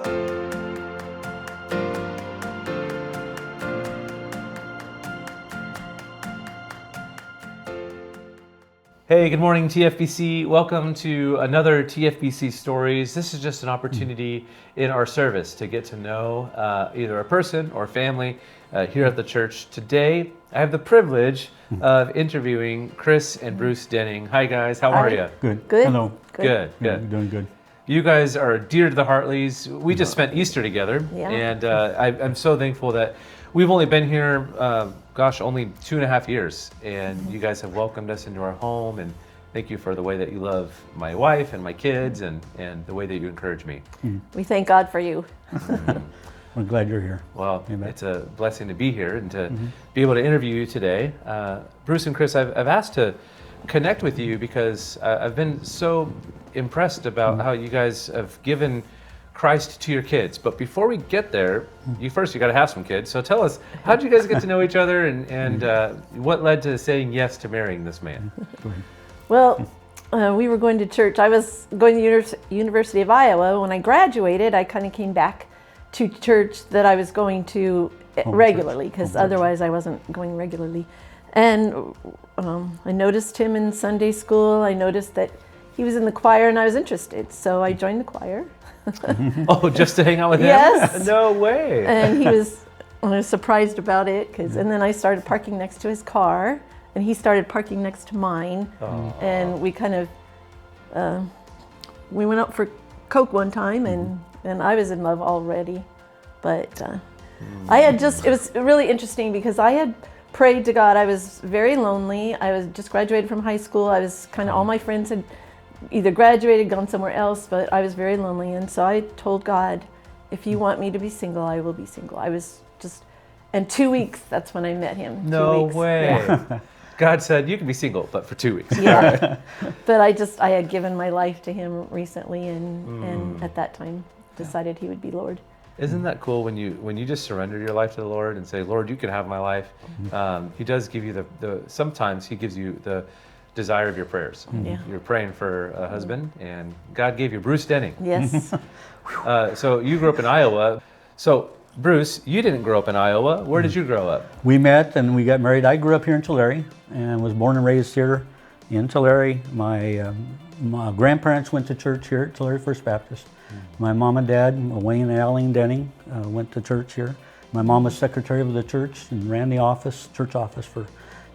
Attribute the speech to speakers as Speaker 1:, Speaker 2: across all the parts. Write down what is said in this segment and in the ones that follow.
Speaker 1: Hey, good morning, TFBC. Welcome to another TFBC Stories. This is just an opportunity in our service to get to know either a person or family here at the church. Today, I have the privilege of interviewing Chris and Bruce Dennings. Hi, guys. How are you?
Speaker 2: Good.
Speaker 3: Good.
Speaker 2: Hello.
Speaker 1: Good.
Speaker 2: Yeah, doing good.
Speaker 1: You guys are dear to the Hartleys. We just spent Easter together,
Speaker 3: Yeah.
Speaker 1: and I'm so thankful that we've only been here, only 2.5 years, and you guys have welcomed us into our home, and thank you for the way that you love my wife and my kids, and the way that you encourage me.
Speaker 3: We thank God for you.
Speaker 2: We're glad you're here.
Speaker 1: Well,
Speaker 2: Amen.
Speaker 1: it's a blessing to be here and to be able to interview you today. Bruce and Chris, I've asked to connect with you because I've been so impressed about how you guys have given Christ to your kids. But before we get there, you got to have some kids. So tell us, how did you guys get to know each other, and what led to saying yes to marrying this man?
Speaker 2: Go ahead.
Speaker 3: Well, we were going to church. I was going to the University of Iowa. When I graduated, I kind of came back to church that I was going to regularly, because otherwise I wasn't going regularly. And I noticed him in Sunday school. I noticed that he was in the choir, and I was interested. So I joined the choir.
Speaker 1: Oh, just to hang out with him?
Speaker 3: Yes.
Speaker 1: No way.
Speaker 3: And I was surprised about it, and then I started parking next to his car, and he started parking next to mine. And we kind of, we went out for Coke one time, and I was in love already. But it was really interesting because I had prayed to God. I was very lonely. I was just graduated from high school. I was kind of, all my friends had either graduated, gone somewhere else, but I was very lonely. And so I told God, if you want me to be single, I will be single. I was just, and 2 weeks, that's when I met him.
Speaker 1: No
Speaker 3: 2 weeks.
Speaker 1: way.
Speaker 3: Yeah.
Speaker 1: God said, you can be single, but for 2 weeks.
Speaker 3: Yeah. But I had given my life to him recently, and at that time decided he would be Lord.
Speaker 1: Isn't that cool when you just surrender your life to the Lord and say, Lord, you can have my life? He does give you sometimes he gives you the desire of your prayers.
Speaker 3: Yeah.
Speaker 1: You're praying for a husband, and God gave you Bruce Dennings.
Speaker 3: Yes.
Speaker 1: So you grew up in Iowa. So Bruce, you didn't grow up in Iowa. Where did you grow up?
Speaker 2: We met and we got married. I grew up here in Tulare and was born and raised here in Tulare. My grandparents went to church here at Tulare First Baptist. My mom and dad, Wayne and Allen Dennings, went to church here. My mom was secretary of the church and ran the church office for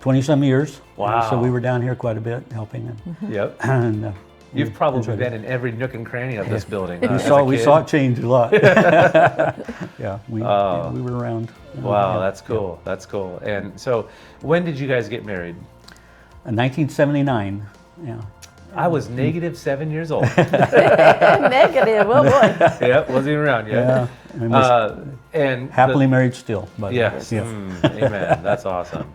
Speaker 2: 20-some years.
Speaker 1: Wow.
Speaker 2: So we were down here quite a bit helping.
Speaker 1: Yep.
Speaker 2: And
Speaker 1: You've probably been in every nook and cranny of this building.
Speaker 2: we saw it change a lot. Yeah, we were around.
Speaker 1: Wow, that's cool. That's cool. And so, when did you guys get married?
Speaker 2: In 1979. Yeah.
Speaker 1: I was -7 years old.
Speaker 3: Negative. Oh boy.
Speaker 1: Yep, wasn't even around yet.
Speaker 2: Yeah.
Speaker 1: And
Speaker 2: happily married still. But
Speaker 1: yes.
Speaker 2: Yeah.
Speaker 1: Amen. That's awesome.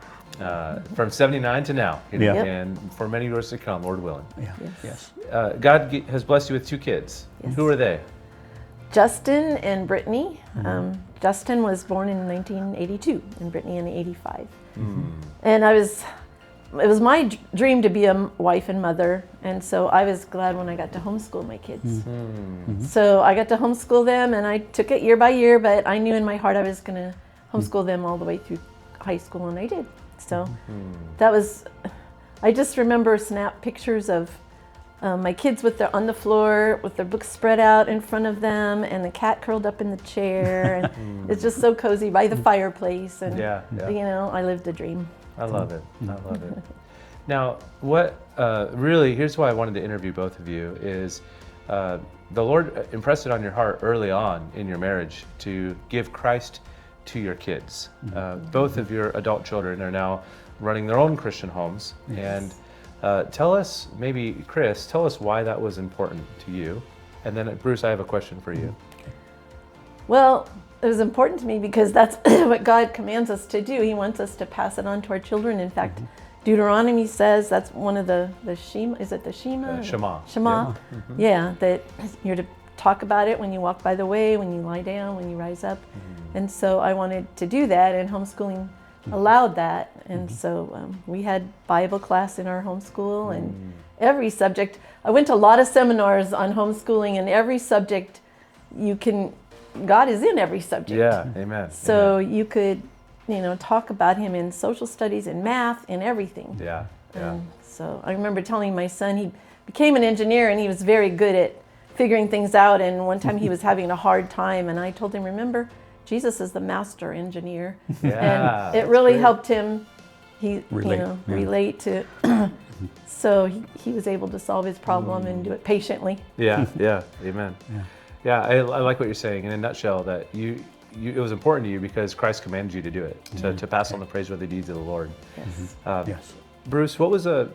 Speaker 1: From 79 to now,
Speaker 2: Yeah.
Speaker 1: and for many years to come, Lord willing.
Speaker 2: Yeah. Yes.
Speaker 1: God has blessed you with 2 kids.
Speaker 3: Yes.
Speaker 1: Who are they?
Speaker 3: Justin and Brittany. Justin was born in 1982 and Brittany in 85. And it was my dream to be a wife and mother, and so I was glad when I got to homeschool my kids. So I got to homeschool them, and I took it year by year, but I knew in my heart I was going to homeschool them all the way through high school, and I did. So I just remember snap pictures of my kids on the floor with their books spread out in front of them, and the cat curled up in the chair, and it's just so cozy by the fireplace, and I lived a dream.
Speaker 1: I love it. I love it. Now, here's why I wanted to interview both of you is the Lord impressed it on your heart early on in your marriage to give Christ to your kids. Both of your adult children are now running their own Christian homes. And tell us, maybe Chris, tell us why that was important to you. And then Bruce, I have a question for you.
Speaker 3: Well, it was important to me because that's what God commands us to do. He wants us to pass it on to our children. In fact, Deuteronomy says that's one of the Shema. Is it the Shema?
Speaker 1: Shema.
Speaker 3: Shema. Yeah, that you're to talk about it when you walk by the way, when you lie down, when you rise up. And so I wanted to do that, and homeschooling allowed that. And so we had Bible class in our homeschool, and every subject. I went to a lot of seminars on homeschooling, and every subject you can God is in every subject.
Speaker 1: Yeah, amen.
Speaker 3: So
Speaker 1: Amen.
Speaker 3: you could, talk about him in social studies, in math, in everything.
Speaker 1: Yeah, yeah.
Speaker 3: So I remember telling my son he became an engineer and he was very good at figuring things out. And one time he was having a hard time, and I told him, remember, Jesus is the master engineer.
Speaker 1: Yeah,
Speaker 3: And it
Speaker 1: that's
Speaker 3: really
Speaker 1: great.
Speaker 3: helped him.
Speaker 2: Relate,
Speaker 3: Relate to. So he was able to solve his problem and do it patiently.
Speaker 1: Yeah, yeah, amen. Yeah, I like what you're saying. In a nutshell, that it was important to you because Christ commanded you to do it, to pass on the praiseworthy deeds of the Lord.
Speaker 3: Yes.
Speaker 2: Yes.
Speaker 1: Bruce, what was a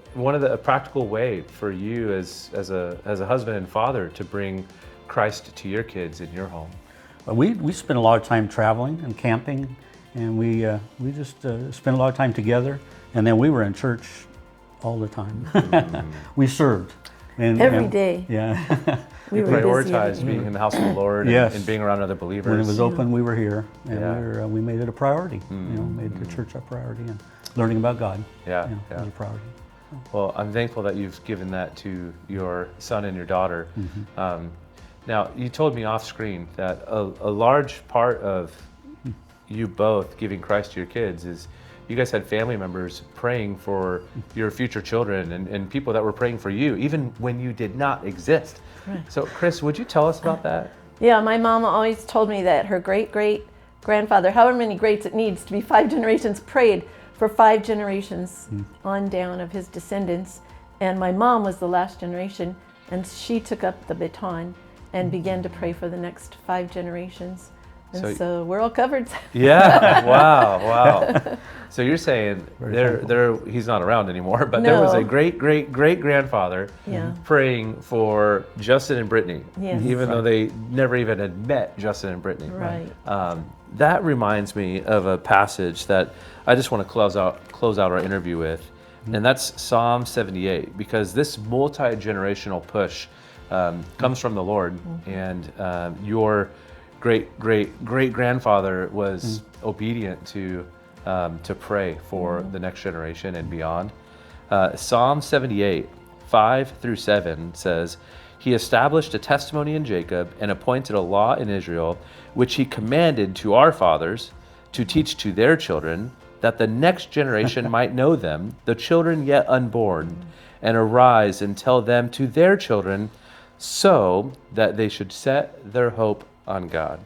Speaker 1: practical way for you as a husband and father to bring Christ to your kids in your home?
Speaker 2: We spent a lot of time traveling and camping, and we just spent a lot of time together. And then we were in church all the time. We served.
Speaker 3: Every day.
Speaker 2: Yeah.
Speaker 3: We
Speaker 1: You
Speaker 3: were busy every
Speaker 1: prioritized
Speaker 3: day.
Speaker 1: being in the house of the Lord
Speaker 2: Yes.
Speaker 1: and being around other believers.
Speaker 2: When it was open, we were here, and
Speaker 1: Yeah.
Speaker 2: we made it a priority. Made the church a priority, and learning about God.
Speaker 1: Yeah,
Speaker 2: was a priority.
Speaker 1: Well, I'm thankful that you've given that to your son and your daughter. Now, you told me off screen that a large part of you both giving Christ to your kids is you guys had family members praying for your future children and people that were praying for you, even when you did not exist.
Speaker 3: Right.
Speaker 1: So, Chris, would you tell us about that?
Speaker 3: Yeah, my mama always told me that her great-great-grandfather, however many greats it needs to be 5 generations, prayed for 5 generations on down of his descendants. And my mom was the last generation, and she took up the baton and began to pray for the next 5 generations. And so we're all covered.
Speaker 1: Yeah, wow. So you're saying he's not around anymore, but there was a
Speaker 3: No.
Speaker 1: great-great-great-grandfather
Speaker 3: Yeah.
Speaker 1: praying for Justin and Brittany,
Speaker 3: Yes.
Speaker 1: even though they never even had met Justin and Brittany.
Speaker 3: Right.
Speaker 1: That reminds me of a passage that I just want to close out our interview with, and that's Psalm 78, because this multi-generational push comes from the Lord, and your great-great-great-grandfather was obedient to pray for the next generation and beyond. Psalm 78, 5-7 says, "He established a testimony in Jacob and appointed a law in Israel, which he commanded to our fathers to teach to their children, that the next generation might know them, the children yet unborn, and arise and tell them to their children, so that they should set their hope on God."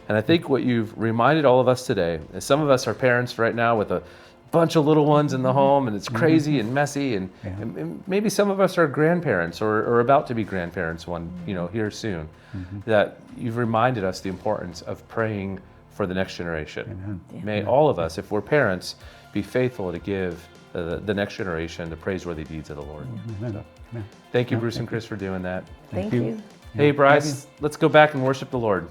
Speaker 1: And I think what you've reminded all of us today is some of us are parents right now with a bunch of little ones in the home, and it's crazy and messy, and maybe some of us are grandparents or about to be grandparents here soon. That you've reminded us the importance of praying for the next generation. May all of us, if we're parents, be faithful to give the next generation the praiseworthy deeds of the Lord. So, thank you, Bruce and Chris, for doing that.
Speaker 3: Thank you.
Speaker 1: Hey, Bryce, let's go back and worship the Lord.